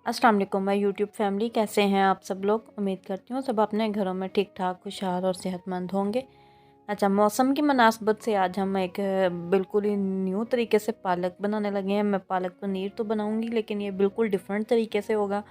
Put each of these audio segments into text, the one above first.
अस्सलाम वालेकुम my YouTube family, कैसे हैं आप सब लोग। उम्मीद करती हूँ सब अपने घरों में ठीक ठाक खुशहाल और सेहतमंद होंगे। अच्छा, मौसम की मुनासबत से आज हम एक बिल्कुल ही न्यू तरीके से पालक बनाने लगे हैं। मैं पालक पनीर तो बनाऊंगी, लेकिन ये बिल्कुल डिफरेंट तरीके से होगा।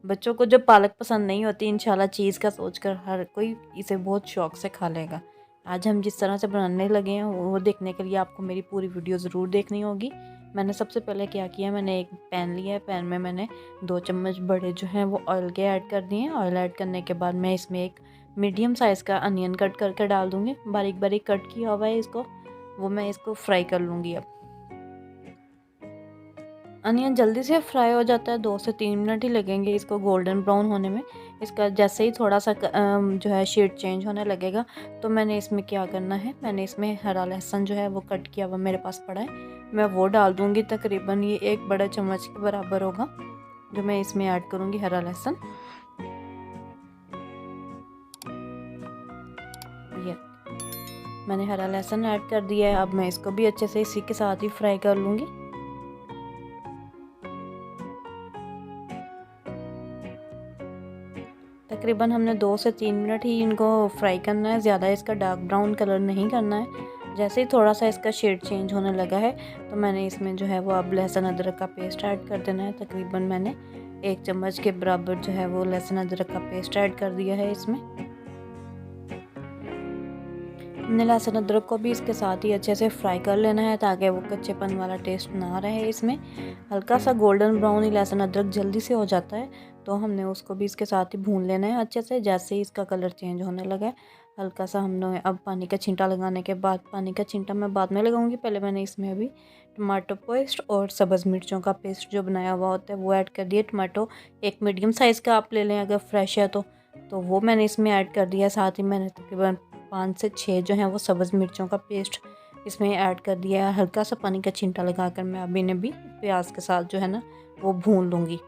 बच्चों को जब पालक पसंद नहीं होती, इंशाल्लाह चीज़ का सोचकर हर कोई इसे बहुत शौक से खा लेगा। आज हम जिस तरह से बनाने लगे हैं वो देखने के लिए आपको मेरी पूरी वीडियो ज़रूर देखनी होगी। मैंने सबसे पहले क्या किया, मैंने एक पैन लिया है। पैन में मैंने 2 चम्मच बड़े जो हैं वो ऑयल के ऐड कर दिए हैं। ऑयल ऐड करने के बाद मैं इसमें एक मीडियम साइज़ का अनियन कट करके डाल दूँगी। बारीक बारीक कट किया हुआ है इसको, वो मैं इसको फ्राई कर लूँगी। अब अनियन जल्दी से फ्राई हो जाता है, 2 से 3 मिनट ही लगेंगे इसको गोल्डन ब्राउन होने में। इसका जैसे ही थोड़ा सा जो है शेड चेंज होने लगेगा, तो मैंने इसमें क्या करना है, मैंने इसमें हरा लहसुन जो है वो कट किया हुआ मेरे पास पड़ा है, मैं वो डाल दूँगी। तकरीबन ये 1 बड़ा चम्मच के बराबर होगा जो मैं इसमें ऐड करूँगी हरा लहसुन। ये मैंने हरा लहसुन ऐड कर दिया है। अब मैं इसको भी अच्छे से इसी के साथ ही फ्राई कर लूँगी। तकरीबन हमने 2 से 3 मिनट ही इनको फ्राई करना है, ज़्यादा इसका डार्क ब्राउन कलर नहीं करना है। जैसे ही थोड़ा सा इसका शेड चेंज होने लगा है, तो मैंने इसमें जो है वो अब लहसुन अदरक का पेस्ट ऐड कर देना है। तकरीबन मैंने 1 चम्मच के बराबर जो है वो लहसुन अदरक का पेस्ट ऐड कर दिया है इसमें। हमने लहसुन अदरक को भी इसके साथ ही अच्छे से फ्राई कर लेना है, ताकि वो कच्चेपन वाला टेस्ट ना रहे इसमें। हल्का सा गोल्डन ब्राउन ही लहसुन अदरक जल्दी से हो जाता है, तो हमने उसको भी इसके साथ ही भून लेना है अच्छे से। जैसे ही इसका कलर चेंज होने लगा है, हल्का सा हमने अब पानी का छींटा लगाने के बाद, पानी का छींटा मैं बाद में लगाऊंगी, पहले मैंने इसमें अभी टमाटो पेस्ट और सब्ज़ मिर्चों का पेस्ट जो बनाया हुआ होता है वो ऐड कर दिया। टमाटो एक मीडियम साइज़ का आप ले लें अगर फ्रेश है तो वो मैंने इसमें ऐड कर दिया। साथ ही मैंने तकरीबन 5 से 6 जो हैं वो सब्ज़ मिर्चों का पेस्ट इसमें ऐड कर दिया है। हल्का सा पानी का छींटा लगाकर मैं अभी इन्हें भी प्याज के साथ जो है ना वो भून लूँगी।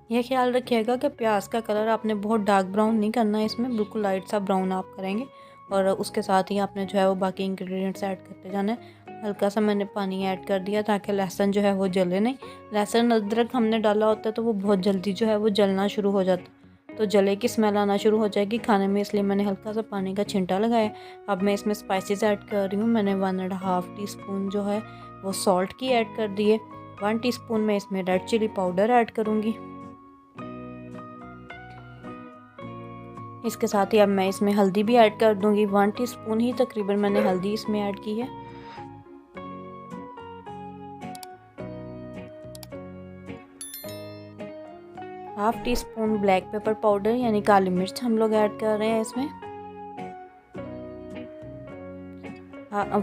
यह ख्याल रखिएगा कि प्याज का कलर आपने बहुत डार्क ब्राउन नहीं करना है, इसमें बिल्कुल लाइट सा ब्राउन आप करेंगे। और उसके साथ ही आपने जो है वो बाकी इंग्रेडिएंट्स ऐड करते जाना है। हल्का सा मैंने पानी ऐड कर दिया ताकि लहसुन जो है वो जले नहीं। लहसुन अदरक हमने डाला होता है तो वो बहुत जल्दी जो है वो जलना शुरू हो जाता है, तो जले की स्मेल आना शुरू हो जाएगी खाने में, इसलिए मैंने हल्का सा पानी का छिंटा लगाया। अब मैं इसमें स्पाइसेस ऐड कर रही हूँ। मैंने 1.5 टीस्पून जो है वो सॉल्ट की ऐड कर दी है। 1 टीस्पून मैं इसमें रेड चिली पाउडर ऐड करूँगी। इसके साथ ही अब मैं इसमें हल्दी भी ऐड कर दूंगी। 1 टीस्पून ही तकरीबन मैंने हल्दी इसमें ऐड की है। Half tea spoon black pepper powder यानी काली मिर्च हम लोग ऐड कर रहे हैं इसमें।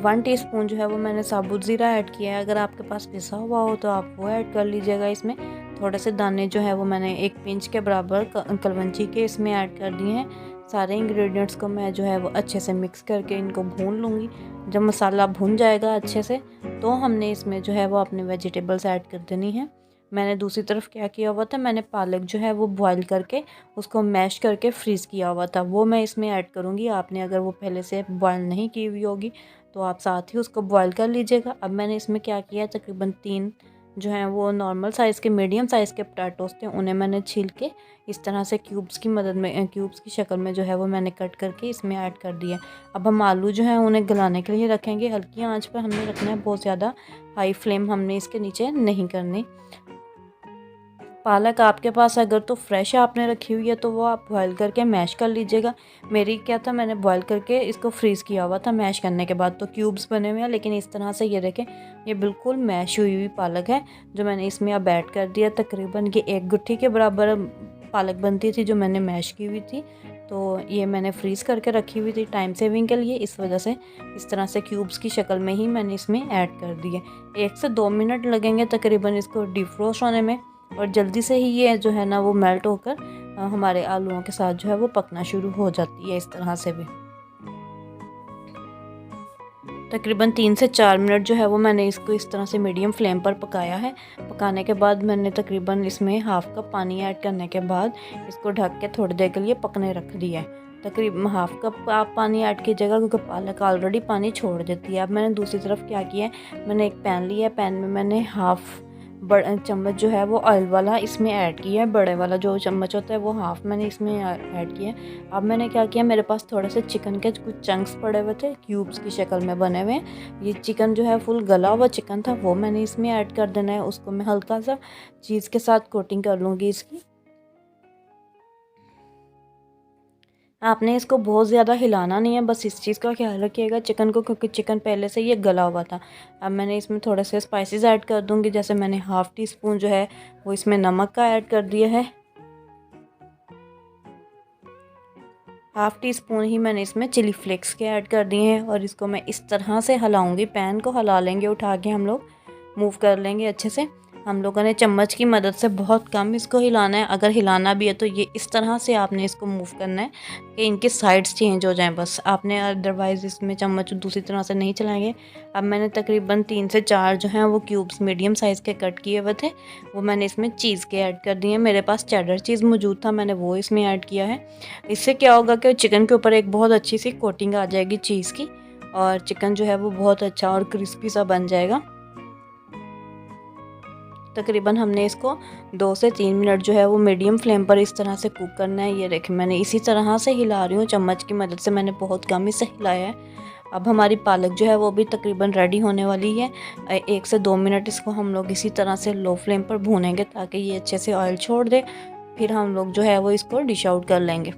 1 टीस्पून जो है वो मैंने साबुत ज़ीरा ऐड किया है। अगर आपके पास पिसा हुआ हो तो आप वो ऐड कर लीजिएगा इसमें। थोड़े से दाने जो है वो मैंने 1 पिंच के बराबर कलवंजी के इसमें ऐड कर दिए हैं। सारे इंग्रेडिएंट्स को मैं जो है वो अच्छे से मिक्स करके इनको भून लूँगी। जब मसाला भून जाएगा अच्छे से, तो हमने इसमें जो है वो अपने वेजिटेबल्स ऐड कर देनी है। मैंने दूसरी तरफ क्या किया हुआ था, मैंने पालक जो है वो बॉईल करके उसको मैश करके फ्रीज़ किया हुआ था, वो मैं इसमें ऐड करूँगी। आपने अगर वो पहले से बॉईल नहीं की हुई होगी तो आप साथ ही उसको बॉईल कर लीजिएगा। अब मैंने इसमें क्या किया, तकरीबन 3 जो हैं वो नॉर्मल साइज़ के मीडियम साइज़ के पोटैटोस थे, उन्हें मैंने छील के इस तरह से क्यूब्स की मदद में क्यूब्स की शक्ल में जो है वो मैंने कट करके इसमें ऐड कर दिया। अब हम आलू जो हैं उन्हें गलाने के लिए रखेंगे। हल्की आंच पर हमने रखना है, बहुत ज़्यादा हाई फ्लेम हमने इसके नीचे नहीं करनी। पालक आपके पास अगर तो फ्रेश आपने रखी हुई है तो वो आप बॉयल करके मैश कर लीजिएगा। मेरी क्या था, मैंने बॉयल करके इसको फ्रीज़ किया हुआ था मैश करने के बाद, तो क्यूब्स बने हुए हैं। लेकिन इस तरह से ये देखें, ये बिल्कुल मैश हुई हुई पालक है जो मैंने इसमें अब ऐड कर दिया। तकरीबन ये 1 गुत्थी के बराबर पालक बनती थी जो मैंने मैश की हुई थी, तो ये मैंने फ्रीज़ करके रखी हुई थी टाइम सेविंग के लिए। इस वजह से इस तरह से क्यूब्स की शक्ल में ही मैंने इसमें ऐड कर दिए। 1 से 2 मिनट लगेंगे तकरीबन इसको डिफ्रोस्ट होने में, और जल्दी से ही ये जो है ना वो मेल्ट होकर हमारे आलूओं के साथ जो है वो पकना शुरू हो जाती है। इस तरह से भी तकरीबन 3 से 4 मिनट जो है वो मैंने इसको इस तरह से मीडियम फ्लेम पर पकाया है। पकाने के बाद मैंने तकरीबन इसमें हाफ कप पानी ऐड करने के बाद इसको ढक के थोड़ी देर के लिए पकने रख दिया है। तकरीबन हाफ़ कप आप पानी ऐड कीजिएगा, क्योंकि पालक ऑलरेडी पानी छोड़ देती है। अब मैंने दूसरी तरफ क्या किया है, मैंने एक पैन लिया है, पैन में मैंने हाफ़ चम्मच जो है वो ऑयल वाला इसमें ऐड किया है। बड़े वाला जो चम्मच होता है वो हाफ़ मैंने इसमें ऐड किया है। अब मैंने क्या किया, मेरे पास थोड़े से चिकन के कुछ चंक्स पड़े हुए थे, क्यूब्स की शक्ल में बने हुए। ये चिकन जो है फुल गला हुआ चिकन था, वो मैंने इसमें ऐड कर देना है। उसको मैं हल्का सा चीज़ के साथ कोटिंग कर लूँगी इसकी। आपने इसको बहुत ज़्यादा हिलाना नहीं है, बस इस चीज़ का ख्याल रखिएगा चिकन को, क्योंकि चिकन पहले से ये गला हुआ था। अब मैंने इसमें थोड़े से स्पाइसेस ऐड कर दूँगी, जैसे मैंने हाफ़ टी स्पून जो है वो इसमें नमक का ऐड कर दिया है। हाफ़ टी स्पून ही मैंने इसमें चिली फ्लेक्स के ऐड कर दिए हैं, और इसको मैं इस तरह से हिलाऊँगी, पैन को हिला लेंगे उठा के, हम लोग मूव कर लेंगे अच्छे से। हम लोगों ने चम्मच की मदद से बहुत कम इसको हिलाना है, अगर हिलाना भी है तो ये इस तरह से आपने इसको मूव करना है कि इनके साइड्स चेंज हो जाएं बस, आपने अदरवाइज़ इसमें चम्मच दूसरी तरह से नहीं चलाएंगे। अब मैंने तकरीबन 3 से 4 जो हैं वो क्यूब्स मीडियम साइज़ के कट किए हुए थे, वो मैंने इसमें चीज़ के ऐड कर दिए हैं। मेरे पास चेडर चीज़ मौजूद था, मैंने वो इसमें ऐड किया है। इससे क्या होगा कि चिकन के ऊपर एक बहुत अच्छी सी कोटिंग आ जाएगी चीज़ की, और चिकन जो है वो बहुत अच्छा और क्रिस्पी सा बन जाएगा। तकरीबन हमने इसको 2 से 3 मिनट जो है वो मीडियम फ्लेम पर इस तरह से कुक करना है। ये देखिए मैंने इसी तरह से हिला रही हूँ, चम्मच की मदद से मैंने बहुत कम ही से हिलाया है। अब हमारी पालक जो है वो भी तकरीबन रेडी होने वाली है। 1 से 2 मिनट इसको हम लोग इसी तरह से लो फ्लेम पर भूनेंगे, ताकि ये अच्छे से ऑयल छोड़ दे। फिर हम लोग जो है वो इसको डिश आउट कर लेंगे।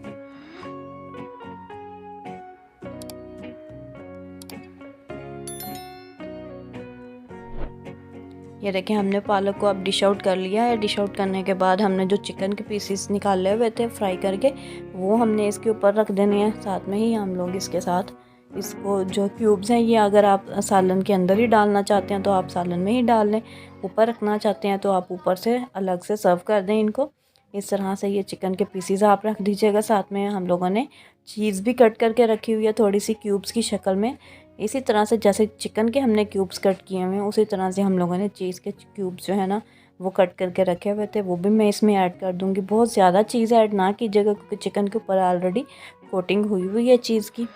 ये देखिए हमने पालक को अब डिश आउट कर लिया है। डिश आउट करने के बाद हमने जो चिकन के पीसेस निकाले हुए थे फ्राई करके, वो हमने इसके ऊपर रख देने हैं। साथ में ही हम लोग इसके साथ इसको जो क्यूब्स हैं, ये अगर आप सालन के अंदर ही डालना चाहते हैं तो आप सालन में ही डाल लें, ऊपर रखना चाहते हैं तो आप ऊपर से अलग से सर्व कर दें इनको। इस तरह से ये चिकन के पीसेस आप रख दीजिएगा। साथ में हम लोगों ने चीज़ भी कट करके रखी हुई है थोड़ी सी क्यूब्स की शक्ल में। इसी तरह से जैसे चिकन के हमने क्यूब्स कट किए हुए हैं, उसी तरह से हम लोगों ने चीज़ के क्यूब्स जो है ना वो कट करके रखे हुए थे, वो भी मैं इसमें ऐड कर दूँगी। बहुत ज़्यादा चीज़ ऐड ना कीजिएगा, क्योंकि चिकन के ऊपर ऑलरेडी कोटिंग हुई हुई है चीज़ की।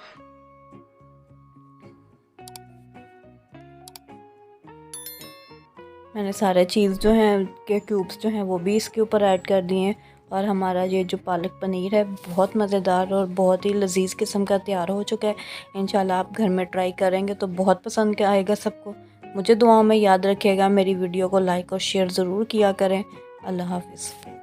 मैंने सारे चीज़ जो हैं के क्यूब्स जो हैं वो भी इसके ऊपर ऐड कर दिए हैं, और हमारा ये जो पालक पनीर है बहुत मज़ेदार और बहुत ही लजीज किस्म का तैयार हो चुका है। इंशाल्लाह आप घर में ट्राई करेंगे तो बहुत पसंद आएगा सबको। मुझे दुआओं में याद रखिएगा, मेरी वीडियो को लाइक और शेयर ज़रूर किया करें। अल्लाह हाफ़िज़।